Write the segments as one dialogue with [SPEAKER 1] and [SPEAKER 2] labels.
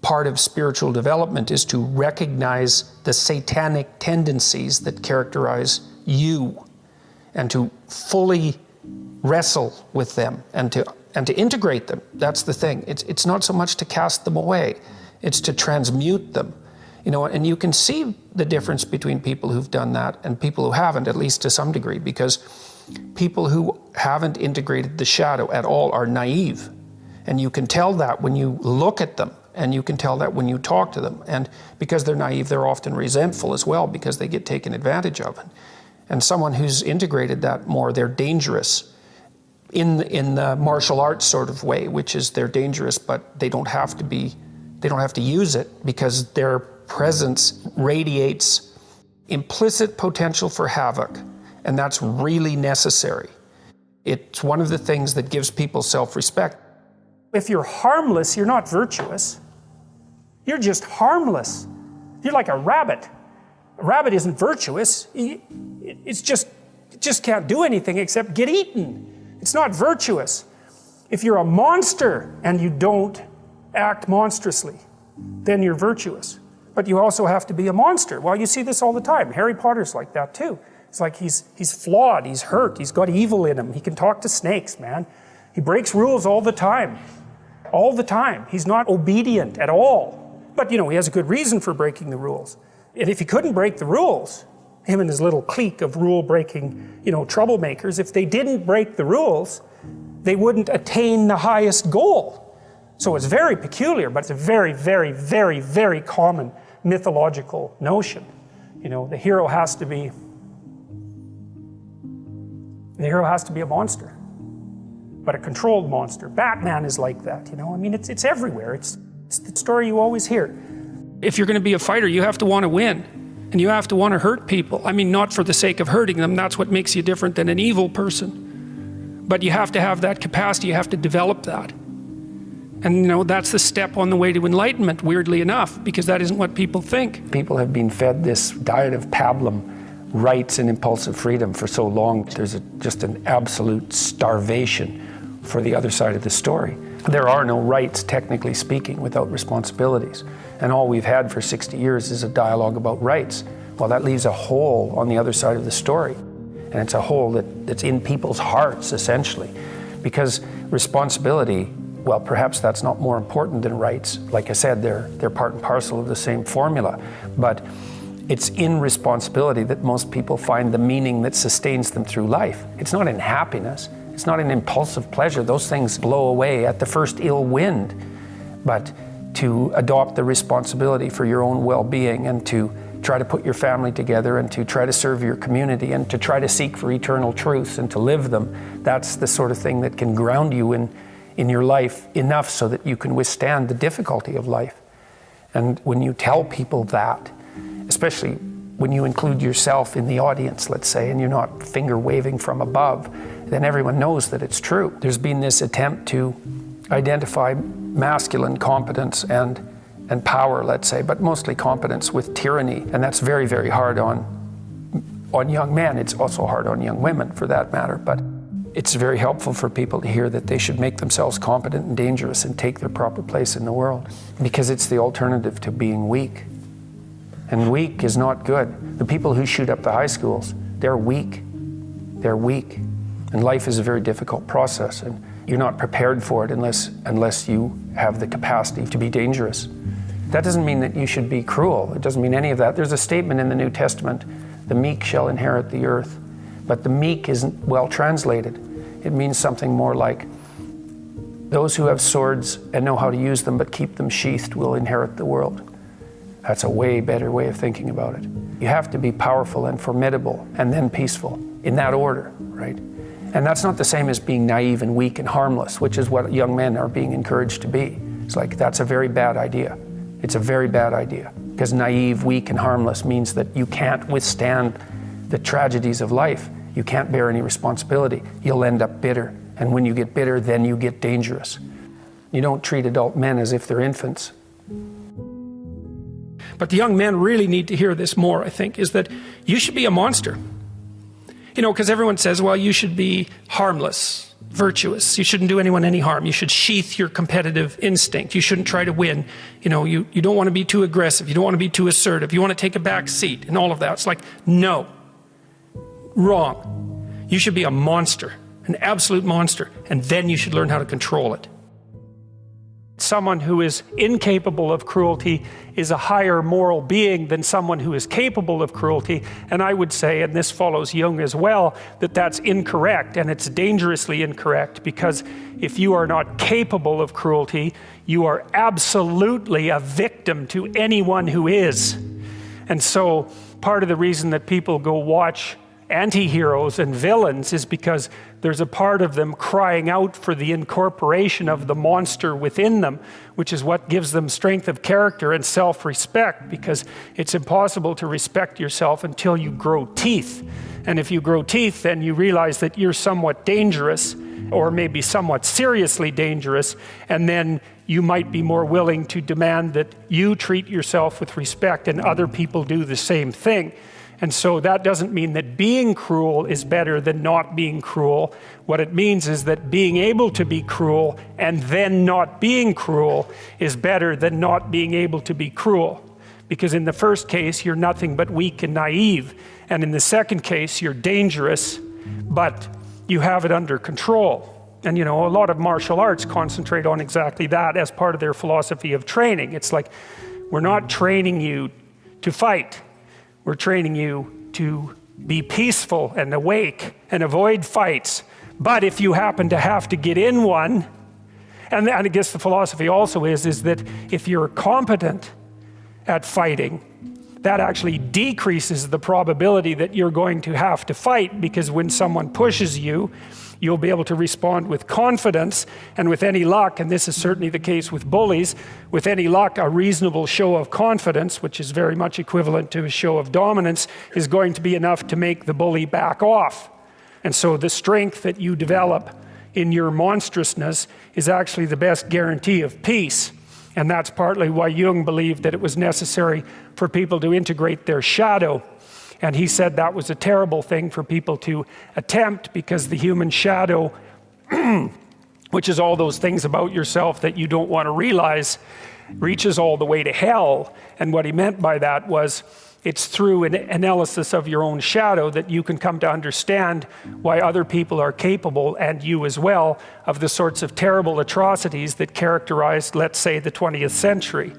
[SPEAKER 1] part of spiritual development is to recognize the satanic tendencies that characterize you and to fully wrestle with them and to integrate them. That's the thing. It's not so much to cast them away, it's to transmute them. You know, and you can see the difference between people who've done that and people who haven't, at least to some degree, because people who haven't integrated the shadow at all are naive. And you can tell that when you look at them, and you can tell that when you talk to them. And because they're naive, they're often resentful as well because they get taken advantage of. And someone who's integrated that more, they're dangerous in the martial arts sort of way, which is they're dangerous, but they don't have to use it because their presence radiates implicit potential for havoc, and that's really necessary. It's one of the things that gives people self-respect.
[SPEAKER 2] If you're harmless, you're not virtuous. You're just harmless. You're like a rabbit. A rabbit isn't virtuous. It just can't do anything except get eaten. It's not virtuous. If you're a monster and you don't act monstrously, then you're virtuous. But you also have to be a monster. Well, you see this all the time. Harry Potter's like that too. It's like he's flawed, he's hurt, he's got evil in him. He can talk to snakes, man. He breaks rules all the time. All the time. He's not obedient at all. But, you know, he has a good reason for breaking the rules. And if he couldn't break the rules, him and his little clique of rule-breaking, you know, troublemakers, if they didn't break the rules, they wouldn't attain the highest goal. So it's very peculiar, but it's a very, very, very, very common mythological notion. You know, the hero has to be a monster, but a controlled monster. Batman is like that, you know. I mean, it's everywhere. It's the story you always hear.
[SPEAKER 1] If you're going to be a fighter, you have to want to win, and you have to want to hurt people. I mean, not for the sake of hurting them. That's what makes you different than an evil person. But you have to have that capacity. You have to develop that. And, you know, that's the step on the way to enlightenment, weirdly enough, because that isn't what people think. People have been fed this diet of pablum, rights and impulsive freedom for so long. There's just an absolute starvation for the other side of the story. There are no rights, technically speaking, without responsibilities. And all we've had for 60 years is a dialogue about rights. Well, that leaves a hole on the other side of the story. And it's a hole that's in people's hearts, essentially. Because responsibility, well, perhaps that's not more important than rights. Like I said, they're part and parcel of the same formula. But it's in responsibility that most people find the meaning that sustains them through life. It's not in happiness. It's not in impulsive pleasure. Those things blow away at the first ill wind. But to adopt the responsibility for your own well-being and to try to put your family together and to try to serve your community and to try to seek for eternal truths and to live them, that's the sort of thing that can ground you in your life enough so that you can withstand the difficulty of life. And when you tell people that, especially when you include yourself in the audience, let's say, and you're not finger waving from above, then everyone knows that it's true. There's been this attempt to identify masculine competence and power, let's say, but mostly competence with tyranny. And that's very, very hard on young men. It's also hard on young women, for that matter. But it's very helpful for people to hear that they should make themselves competent and dangerous and take their proper place in the world, because it's the alternative to being weak. And weak is not good. The people who shoot up the high schools, they're weak. They're weak. And life is a very difficult process, and you're not prepared for it unless you have the capacity to be dangerous. That doesn't mean that you should be cruel. It doesn't mean any of that. There's a statement in the New Testament, the meek shall inherit the earth. But the meek isn't well translated. It means something more like, those who have swords and know how to use them but keep them sheathed will inherit the world. That's a way better way of thinking about it. You have to be powerful and formidable and then peaceful, in that order, right? And that's not the same as being naive and weak and harmless, which is what young men are being encouraged to be. It's like, that's a very bad idea. It's a very bad idea, because naive, weak, and harmless means that you can't withstand the tragedies of life. You can't bear any responsibility. You'll end up bitter. And when you get bitter, then you get dangerous. You don't treat adult men as if they're infants. But the young men really need to hear this more, I think, is that you should be a monster. You know, because everyone says, well, you should be harmless. virtuous. You shouldn't do anyone any harm. You should sheath your competitive instinct. You shouldn't try to win. You know, you don't want to be too aggressive. You don't want to be too assertive. You want to take a back seat and all of that. It's like, no. Wrong. You should be a monster, an absolute monster, and then you should learn how to control it.
[SPEAKER 2] Someone who is incapable of cruelty is a higher moral being than someone who is capable of cruelty. And I would say, and this follows Jung as well, that that's incorrect, and it's dangerously incorrect, because if you are not capable of cruelty, you are absolutely a victim to anyone who is. And so part of the reason that people go watch anti-heroes and villains is because there's a part of them crying out for the incorporation of the monster within them, which is what gives them strength of character and self-respect, because it's impossible to respect yourself until you grow teeth. And if you grow teeth, then you realize that you're somewhat dangerous, or maybe somewhat seriously dangerous, and then you might be more willing to demand that you treat yourself with respect and other people do the same thing. And so that doesn't mean that being cruel is better than not being cruel. What it means is that being able to be cruel and then not being cruel is better than not being able to be cruel. Because in the first case, you're nothing but weak and naive. And in the second case, you're dangerous, but you have it under control. And you know, a lot of martial arts concentrate on exactly that as part of their philosophy of training. It's like, we're not training you to fight. We're training you to be peaceful and awake and avoid fights. But if you happen to have to get in one, and I guess the philosophy also is that if you're competent at fighting, that actually decreases the probability that you're going to have to fight, because when someone pushes you, you'll be able to respond with confidence, and with any luck, and this is certainly the case with bullies, with any luck, a reasonable show of confidence, which is very much equivalent to a show of dominance, is going to be enough to make the bully back off. And so the strength that you develop in your monstrousness is actually the best guarantee of peace. And that's partly why Jung believed that it was necessary for people to integrate their shadow. And he said that was a terrible thing for people to attempt, because the human shadow, which is all those things about yourself that you don't want to realize, reaches all the way to hell. And what he meant by that was, it's through an analysis of your own shadow that you can come to understand why other people are capable, and you as well, of the sorts of terrible atrocities that characterized, let's say, the 20th century.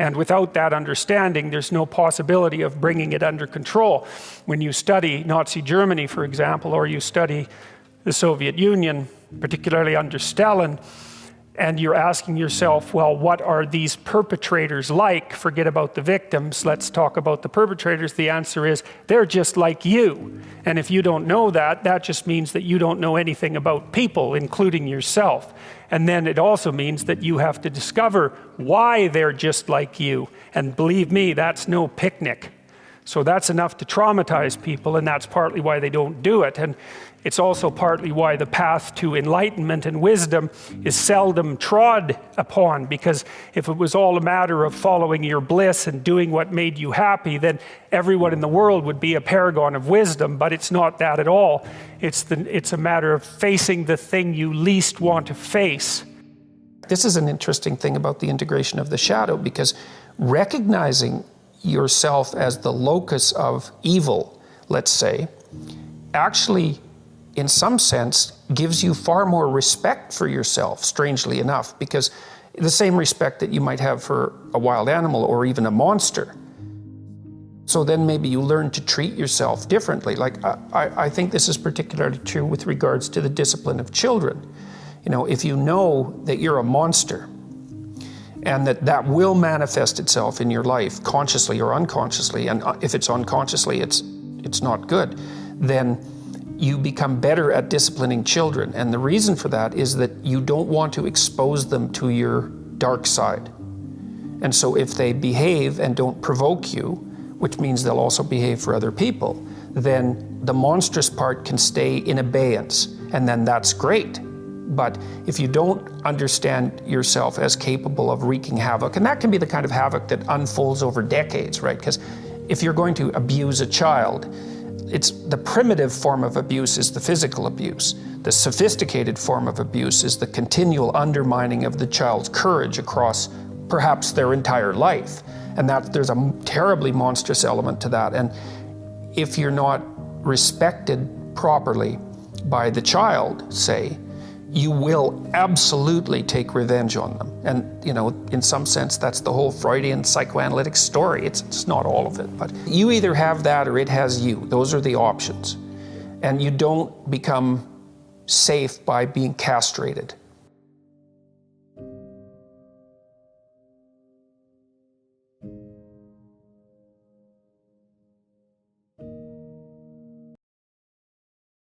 [SPEAKER 2] And without that understanding, there's no possibility of bringing it under control. When you study Nazi Germany, for example, or you study the Soviet Union, particularly under Stalin, and you're asking yourself, well, what are these perpetrators like? Forget about the victims, let's talk about the perpetrators. The answer is, they're just like you. And if you don't know that, that just means that you don't know anything about people, including yourself. And then it also means that you have to discover why they're just like you. And believe me, that's no picnic. So that's enough to traumatize people, and that's partly why they don't do it. And it's also partly why the path to enlightenment and wisdom is seldom trod upon, because if it was all a matter of following your bliss and doing what made you happy, then everyone in the world would be a paragon of wisdom. But it's not that at all. It's a matter of facing the thing you least want to face.
[SPEAKER 3] This is an interesting thing about the integration of the shadow, because recognizing yourself as the locus of evil, let's say, actually, in some sense, gives you far more respect for yourself, strangely enough, because the same respect that you might have for a wild animal or even a monster. So then maybe you learn to treat yourself differently. Like, I think this is particularly true with regards to the discipline of children. You know, if you know that you're a monster, and that will manifest itself in your life, consciously or unconsciously, and if it's unconsciously, it's not good, then you become better at disciplining children. And the reason for that is that you don't want to expose them to your dark side. And so if they behave and don't provoke you, which means they'll also behave for other people, then the monstrous part can stay in abeyance, and then that's great. But if you don't understand yourself as capable of wreaking havoc, and that can be the kind of havoc that unfolds over decades, right? Because if you're going to abuse a child, it's the primitive form of abuse is the physical abuse. The sophisticated form of abuse is the continual undermining of the child's courage across perhaps their entire life. And that there's a terribly monstrous element to that. And if you're not respected properly by the child, say, you will absolutely take revenge on them. And, you know, in some sense, that's the whole Freudian psychoanalytic story. It's not all of it, but you either have that or it has you. Those are the options. And you don't become safe by being castrated.